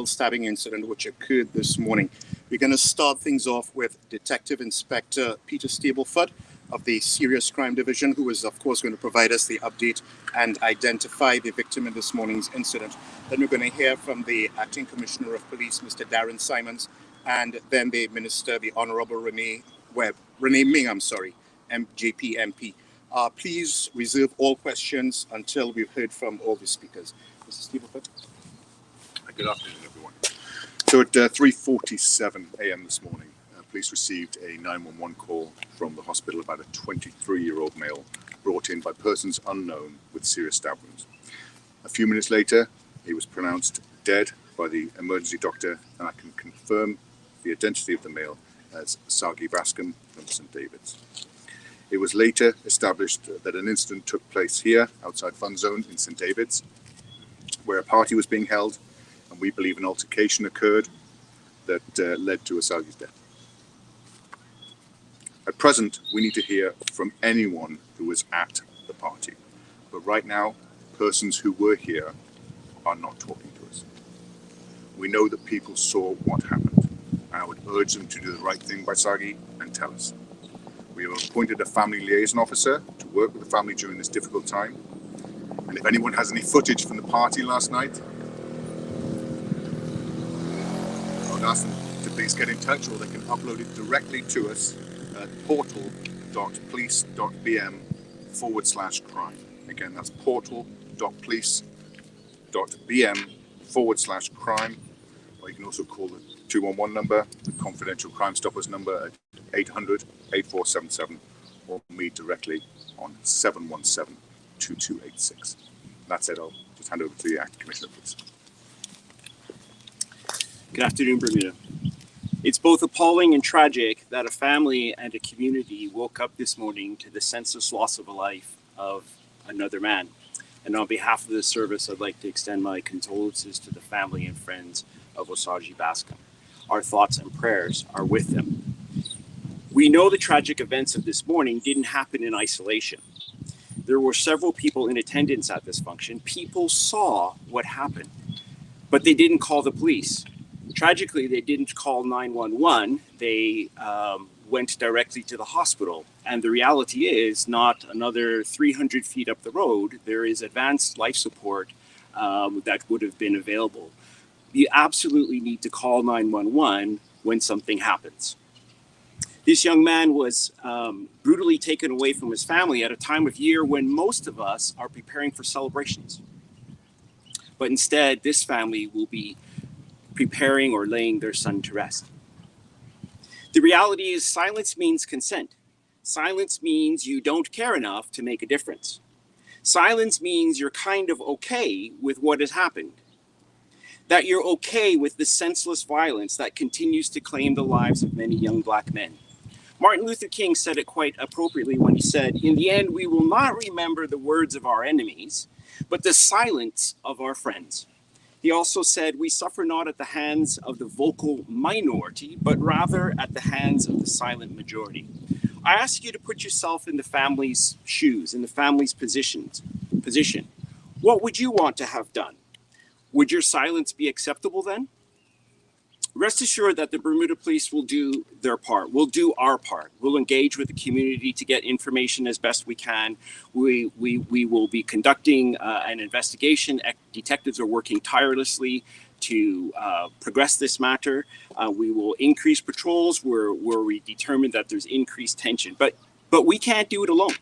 stabbing incident which occurred this morning. We're going to start things off with Detective Inspector Peter Stableford of the Serious Crime Division, who is, of course, going to provide us the update and identify the victim in this morning's incident. Then we're going to hear from the Acting Commissioner of Police, Mr. Darren Simons, and then the Minister, the Honorable Renee Ming, JP MP. Please reserve all questions until we've heard from all the speakers. Mr. Stableford. Good afternoon, everyone. So at 3:47 a.m. this morning, police received a 911 call from the hospital about a 23-year-old male brought in by persons unknown with serious stab wounds. A few minutes later, he was pronounced dead by the emergency doctor, and I can confirm the identity of the male as Osagi Bascome from St. David's. It was later established that an incident took place here outside Fun Zone in St. David's, where a party was being held, and we believe an altercation occurred that led to Osagi's death. At present, we need to hear from anyone who was at the party. But right now, persons who were here are not talking to us. We know that people saw what happened, and I would urge them to do the right thing by Osagi and tell us. We have appointed a family liaison officer to work with the family during this difficult time. And if anyone has any footage from the party last night, I would ask them to please get in touch, or they can upload it directly to us at portal.police.bm/crime. Again, that's portal.police.bm/crime. Or you can also call the 211 number, the confidential Crime Stoppers number at 800-8477, or me directly on 717-2286. That's it. I'll just hand over to the Acting Commissioner, please. Good afternoon, Bermuda. It's both appalling and tragic that a family and a community woke up this morning to the senseless loss of a life of another man. And on behalf of the service, I'd like to extend my condolences to the family and friends of Osagi Bascome. Our thoughts and prayers are with them. We know the tragic events of this morning didn't happen in isolation. There were several people in attendance at this function. People saw what happened, but they didn't call the police. Tragically, they didn't call 911. They went directly to the hospital. And the reality is, not another 300 feet up the road, there is advanced life support that would have been available. You absolutely need to call 911 when something happens. This young man was brutally taken away from his family at a time of year when most of us are preparing for celebrations. But instead, this family will be preparing or laying their son to rest. The reality is, silence means consent. Silence means you don't care enough to make a difference. Silence means you're kind of okay with what has happened. That you're okay with the senseless violence that continues to claim the lives of many young Black men. Martin Luther King said it quite appropriately when he said, "In the end, we will not remember the words of our enemies, but the silence of our friends." He also said, "We suffer not at the hands of the vocal minority, but rather at the hands of the silent majority." I ask you to put yourself in the family's shoes, in the family's position. What would you want to have done? Would your silence be acceptable then? Rest assured that the Bermuda Police will do their part. We'll do our part. We'll engage with the community to get information as best we can. We will be conducting an investigation. Detectives are working tirelessly to progress this matter. We will increase patrols where we determine that there's increased tension. But we can't do it alone.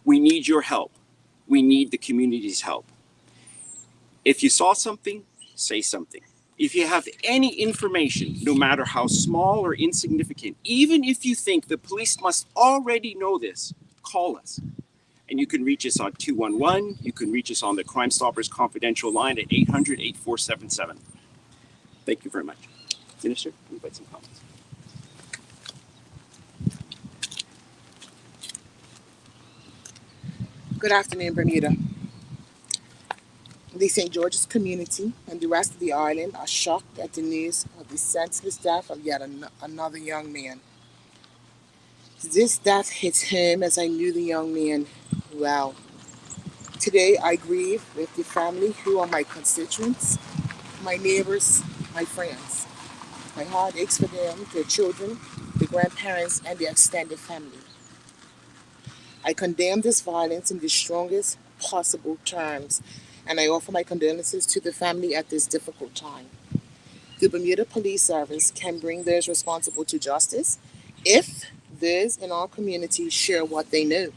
We need your help. We need the community's help. If you saw something, say something. If you have any information, no matter how small or insignificant, even if you think the police must already know this, call us. And you can reach us on 211. You can reach us on the Crime Stoppers confidential line at 800-8477. Thank you very much. Minister, invite some comments. Good afternoon, Bermuda. The St. George's community and the rest of the island are shocked at the news of the senseless death of yet another young man. This death hits home as I knew the young man well. Today I grieve with the family who are my constituents my neighbors, my friends. My heart aches for them, their children, their grandparents, and their extended family. I condemn this violence in the strongest possible terms, and I offer my condolences to the family at this difficult time. The Bermuda Police Service can bring those responsible to justice if those in our community share what they know.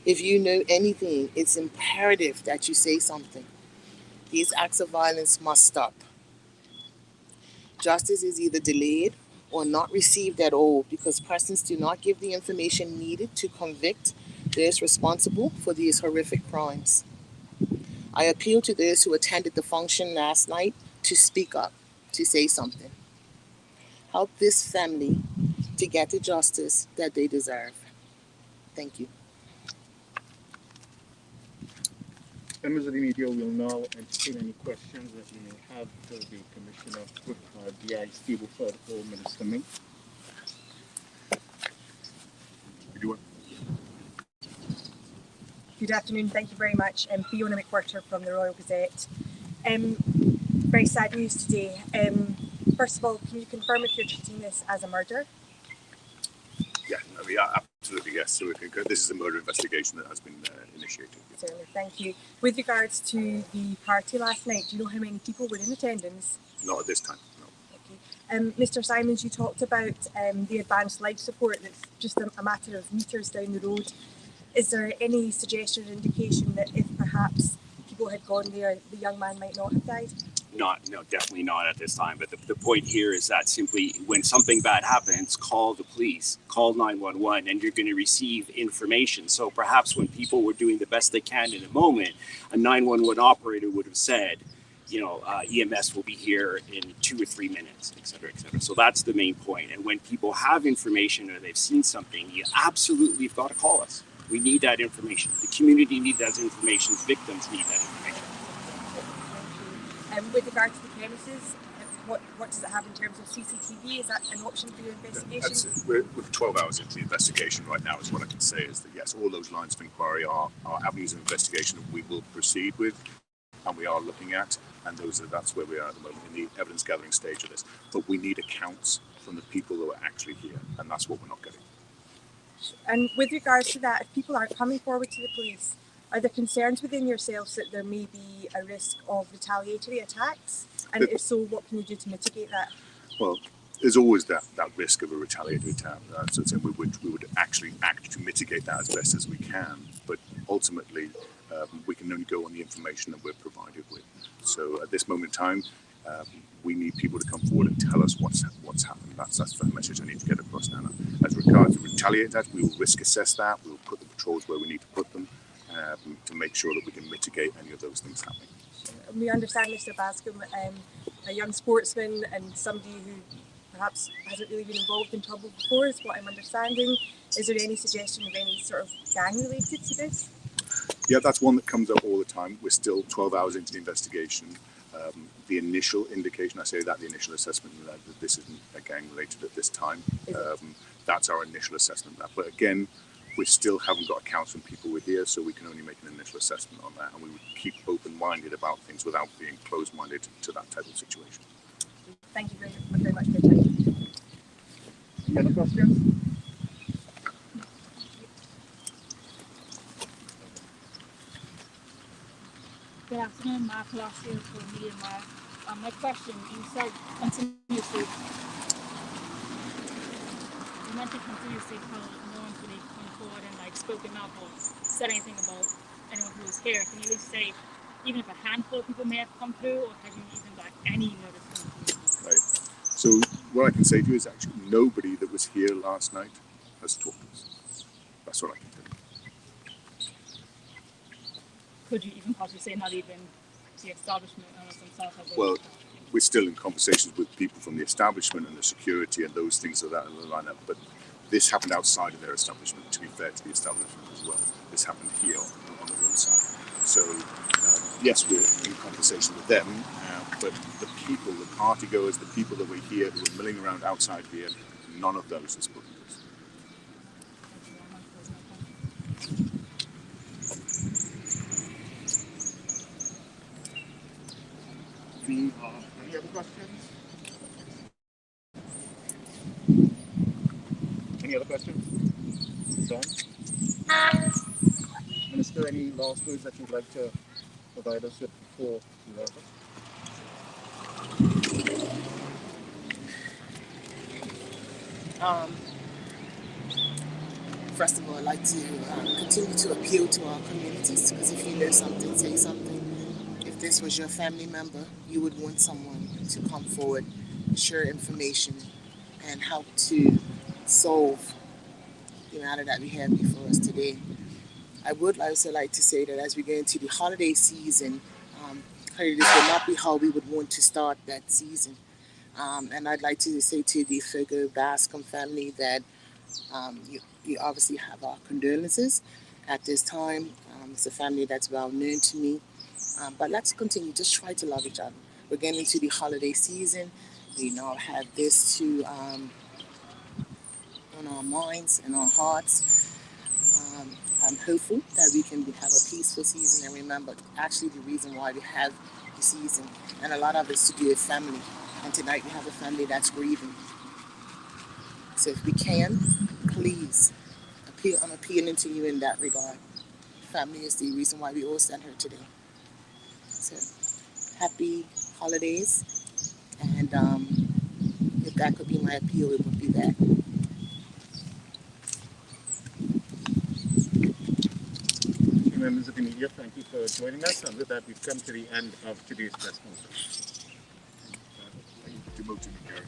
If you know anything, it's imperative that you say something. These acts of violence must stop. Justice is either delayed or not received at all because persons do not give the information needed to convict those responsible for these horrific crimes. I appeal to those who attended the function last night to speak up, to say something. Help this family to get the justice that they deserve. Thank you. Members of the media will now entertain any questions that you may have for the Commissioner D.I. Stableford or Minister Ming. Good afternoon. Thank you very much. Fiona McWhirter from the Royal Gazette. Very sad news today. First of all, can you confirm if you're treating this as a murder? Yeah, absolutely, yes. So this is a murder investigation that has been initiated. Certainly, thank you. With regards to the party last night, do you know how many people were in attendance? Not at this time, no. Okay. Mr. Simons, you talked about the advanced life support that's just a matter of metres down the road. Is there any suggestion or indication that if perhaps people had gone there, the young man might not have died? No, definitely not at this time. But the point here is that simply when something bad happens, call the police, call 911, and you're going to receive information. So perhaps when people were doing the best they can in a moment, a 911 operator would have said, EMS will be here in 2 or 3 minutes, et cetera, et cetera. So that's the main point. And when people have information or they've seen something, you absolutely have got to call us. We need that information. The community needs that information. Victims need that information. With regard to the premises, what does it have in terms of CCTV? Is that an option for your investigation? We're 12 hours into the investigation right now. Is what I can say is that yes, all those lines of inquiry are avenues of investigation that we will proceed with, and we are looking at, and that's where we are at the moment in the evidence gathering stage of this. But we need accounts from the people who are actually here, and that's what we're not getting. And with regards to that, if people aren't coming forward to the police, are there concerns within yourselves that there may be a risk of retaliatory attacks? And if so, what can you do to mitigate that? Well, there's always that risk of a retaliatory attack. So we would actually act to mitigate that as best as we can. But ultimately, we can only go on the information that we're provided with. So at this moment in time, we need people to come forward and tell us what's happened. That's the message I need to get across now. As regards to retaliate that, we will risk assess that. We will put the patrols where we need to put them to make sure that we can mitigate any of those things happening. We understand Mr. Bascome, a young sportsman and somebody who perhaps hasn't really been involved in trouble before, is what I'm understanding. Is there any suggestion of any sort of gang related to this? Yeah, that's one that comes up all the time. We're still 12 hours into the investigation. The initial indication, the initial assessment that this isn't a gang related at this time. That's our initial assessment of that. But again, we still haven't got accounts from people who are here, so we can only make an initial assessment on that. And we would keep open-minded about things without being closed-minded to that type of situation. Thank you very much for your time. Any other questions? Good afternoon, Mark Palacio for Media Mark. My question, you said continuously, you mentioned continuously how no one's really come forward and spoken up or said anything about anyone who was here. Can you at least say, even if a handful of people may have come through, or have you even got any notice from the community? Right. So what I can say to you is actually nobody that was here last night has talked to us. That's what I can tell you. Could you even possibly say not even the establishment owners themselves? Well, we're still in conversations with people from the establishment and the security and those things that are in the lineup. But this happened outside of their establishment, to be fair to the establishment as well. This happened here on the roadside. So, yes, we're in conversation with them, but the people, the party goers, the people that were here, who were milling around outside here, none of those have spoken to us. Any questions? Any other questions? Done? Minister, any last words that you'd like to provide us with before we wrap up? First of all, I'd like to continue to appeal to our communities, because if you know something, say something. If this was your family member, you would want someone to come forward, share information, and help to solve the matter that we have before us today. I would also like to say that as we go into the holiday season, clearly this will not be how we would want to start that season. And I'd like to say to the Osagi Bascome family that you obviously have our condolences at this time. It's a family that's well known to me. But let's continue, just try to love each other. We're getting into the holiday season. We now have this to on our minds and our hearts. I'm hopeful that we can have a peaceful season and remember actually the reason why we have the season. And a lot of it's to do with family. And tonight we have a family that's grieving. So if we can, please, I'm appealing to you in that regard. Family is the reason why we all stand here today. So happy holidays. And if that could be my appeal, it would be that. Members of the media, thank you for joining us. And with that, we've come to the end of today's press conference. Demoted me, Gary.